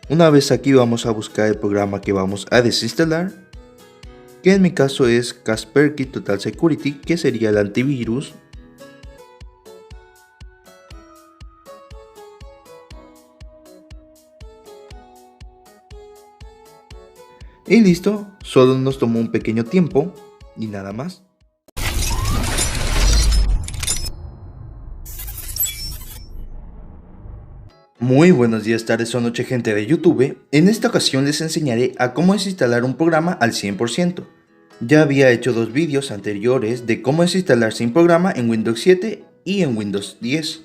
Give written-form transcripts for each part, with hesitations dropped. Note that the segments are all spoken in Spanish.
Una vez aquí vamos a buscar el programa que vamos a desinstalar, que en mi caso es Kaspersky Total Security, que sería el antivirus. Y listo, solo nos tomó un pequeño tiempo y nada más. Muy buenos días, tardes o noche, gente de YouTube. En esta ocasión les enseñaré a cómo desinstalar un programa al 100%. Ya había hecho dos vídeos anteriores de cómo desinstalar sin programa en Windows 7 y en Windows 10.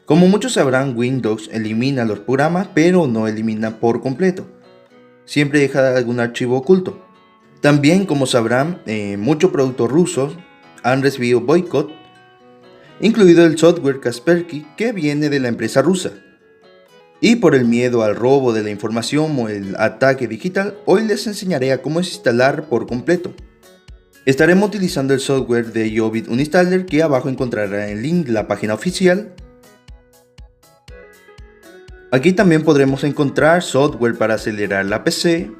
Como muchos sabrán, Windows elimina los programas, pero no elimina por completo. Siempre deja algún archivo oculto. También, como sabrán, muchos productos rusos han recibido boicot, incluido el software Kaspersky, que viene de la empresa rusa. Y por el miedo al robo de la información o el ataque digital, hoy les enseñaré a cómo desinstalar por completo. Estaremos utilizando el software de Jobit Uninstaller, que abajo encontrarán el link de la página oficial. Aquí también podremos encontrar software para acelerar la PC,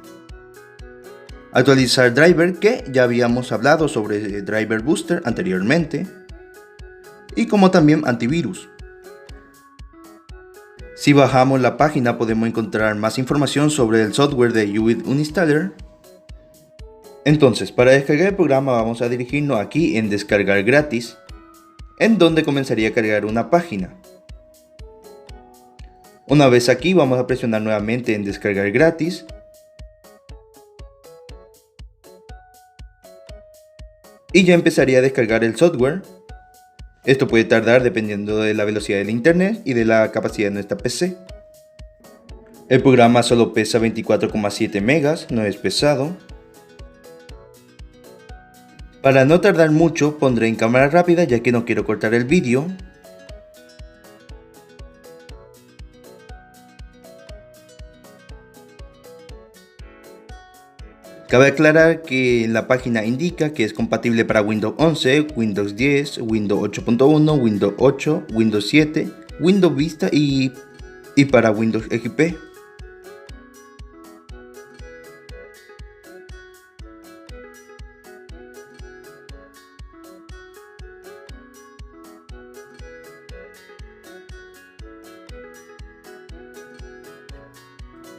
actualizar driver, que ya habíamos hablado sobre Driver Booster anteriormente, y como también antivirus. Si bajamos la página podemos encontrar más información sobre el software de Jobit Uninstaller. Entonces, para descargar el programa vamos a dirigirnos aquí en descargar gratis, en donde comenzaría a cargar una página. Una vez aquí vamos a presionar nuevamente en descargar gratis. Y ya empezaría a descargar el software. Esto puede tardar dependiendo de la velocidad del internet y de la capacidad de nuestra PC. El programa solo pesa 24,7 megas, no es pesado. Para no tardar mucho pondré en cámara rápida ya que no quiero cortar el vídeo. Cabe aclarar que la página indica que es compatible para Windows 11, Windows 10, Windows 8.1, Windows 8, Windows 7, Windows Vista y para Windows XP.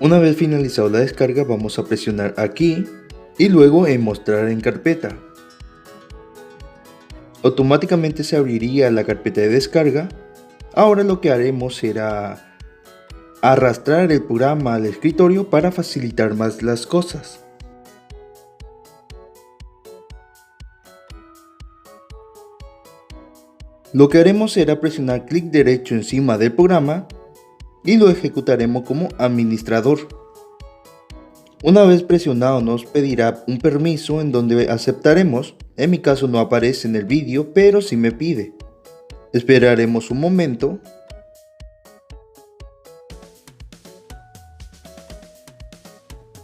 Una vez finalizado la descarga vamos a presionar aquí y luego en mostrar en carpeta. Automáticamente se abriría la carpeta de descarga. Ahora lo que haremos será arrastrar el programa al escritorio para facilitar más las cosas. Lo que haremos será presionar clic derecho encima del programa y lo ejecutaremos como administrador. Una vez presionado nos pedirá un permiso en donde aceptaremos. En mi caso no aparece en el vídeo, pero sí me pide. Esperaremos un momento.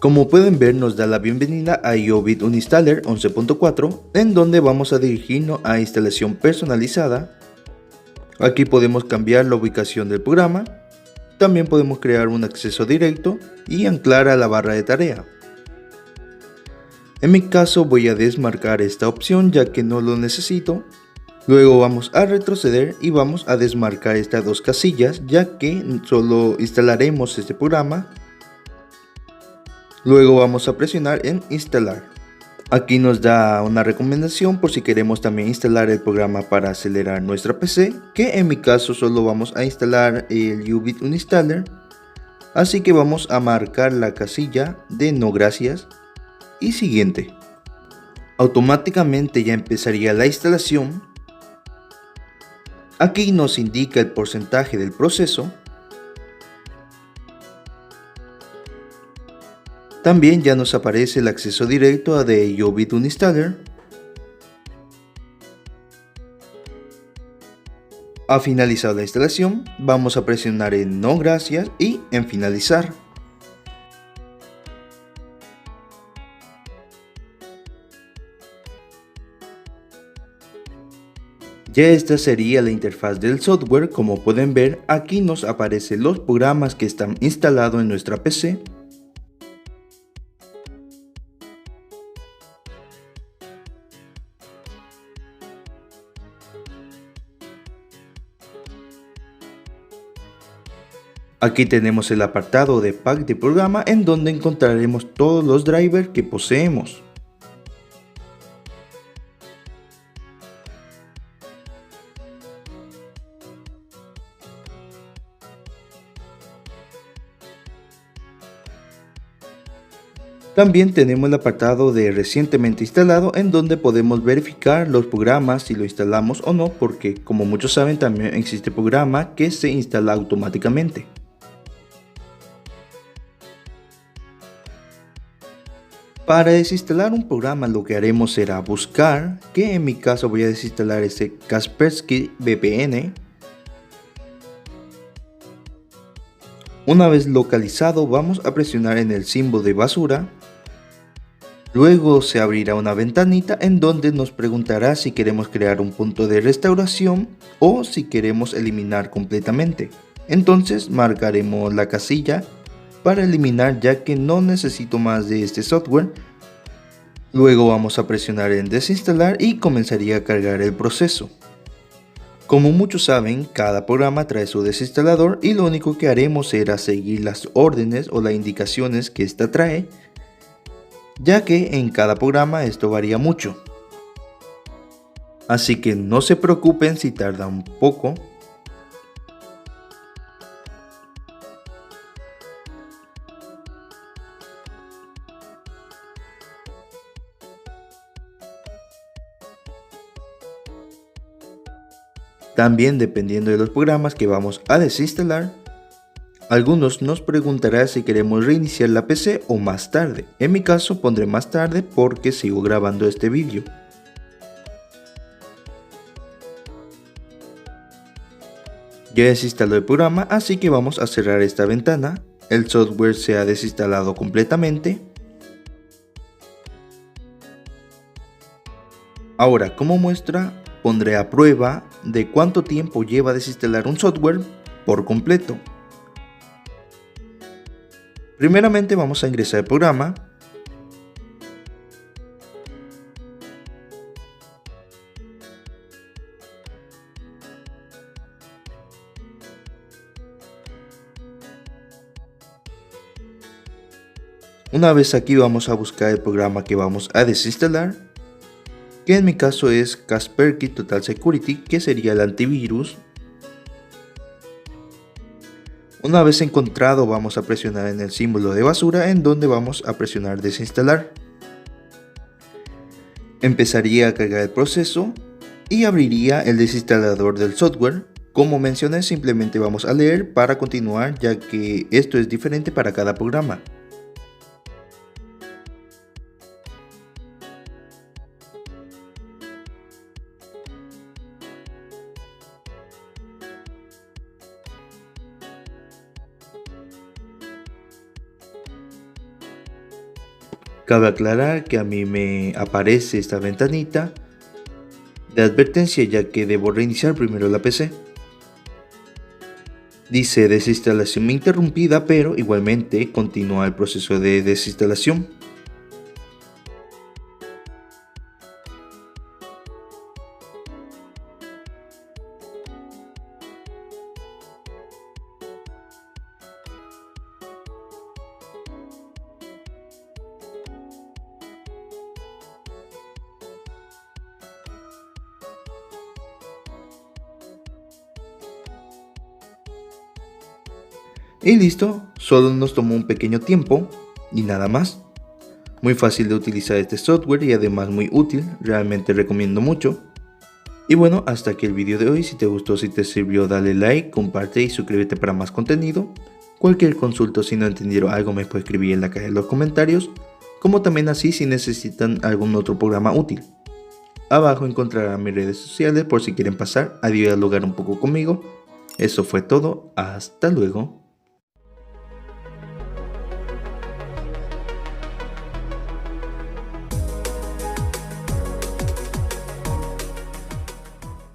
Como pueden ver, nos da la bienvenida a Jobit Uninstaller 11.4, en donde vamos a dirigirnos a instalación personalizada. Aquí podemos cambiar la ubicación del programa. También podemos crear un acceso directo y anclar a la barra de tarea. En mi caso voy a desmarcar esta opción ya que no lo necesito. Luego vamos a retroceder y vamos a desmarcar estas dos casillas ya que solo instalaremos este programa. Luego vamos a presionar en instalar. Aquí nos da una recomendación por si queremos también instalar el programa para acelerar nuestra PC, que en mi caso solo vamos a instalar el Jobit Uninstaller. Así que vamos a marcar la casilla de no gracias y siguiente. Automáticamente ya empezaría la instalación. Aquí nos indica el porcentaje del proceso. También ya nos aparece el acceso directo a The Jobit Uninstaller. Ha finalizado la instalación, vamos a presionar en no gracias y en finalizar. Ya esta sería la interfaz del software. Como pueden ver, aquí nos aparecen los programas que están instalados en nuestra PC. Aquí tenemos el apartado de pack de programa en donde encontraremos todos los drivers que poseemos. También tenemos el apartado de recientemente instalado en donde podemos verificar los programas si lo instalamos o no, porque como muchos saben también existe programa que se instala automáticamente. Para desinstalar un programa lo que haremos será buscar, que en mi caso voy a desinstalar ese Kaspersky VPN. Una vez localizado vamos a presionar en el símbolo de basura. Luego se abrirá una ventanita en donde nos preguntará si queremos crear un punto de restauración o si queremos eliminar completamente. Entonces marcaremos la casilla para eliminar, ya que no necesito más de este software. Luego vamos a presionar en desinstalar y comenzaría a cargar el proceso. Como muchos saben, cada programa trae su desinstalador y lo único que haremos será seguir las órdenes o las indicaciones que ésta trae, ya que en cada programa esto varía mucho. Así que no se preocupen si tarda un poco. También dependiendo de los programas que vamos a desinstalar, algunos nos preguntará si queremos reiniciar la PC o más tarde. En mi caso pondré más tarde porque sigo grabando este vídeo. Ya desinstaló el programa, así que vamos a cerrar esta ventana. El software se ha desinstalado completamente. Ahora, como muestra, pondré a prueba de cuánto tiempo lleva a desinstalar un software por completo. Primeramente vamos a ingresar al programa. Una vez aquí vamos a buscar el programa que vamos a desinstalar, que en mi caso es Kaspersky Total Security, que sería el antivirus. Una vez encontrado vamos a presionar en el símbolo de basura en donde vamos a presionar desinstalar. Empezaría a cargar el proceso y abriría el desinstalador del software. Como mencioné, simplemente vamos a leer para continuar, ya que esto es diferente para cada programa. Cabe aclarar que a mí me aparece esta ventanita de advertencia, ya que debo reiniciar primero la PC. Dice desinstalación interrumpida, pero igualmente continúa el proceso de desinstalación. Y listo, solo nos tomó un pequeño tiempo y nada más. Muy fácil de utilizar este software y además muy útil, realmente recomiendo mucho. Y bueno, hasta aquí el video de hoy. Si te gustó, si te sirvió, dale like, comparte y suscríbete para más contenido. Cualquier consulta, si no entendieron algo, me puede escribir en la caja de los comentarios, como también así si necesitan algún otro programa útil. Abajo encontrarán mis redes sociales por si quieren pasar a dialogar un poco conmigo. Eso fue todo, hasta luego.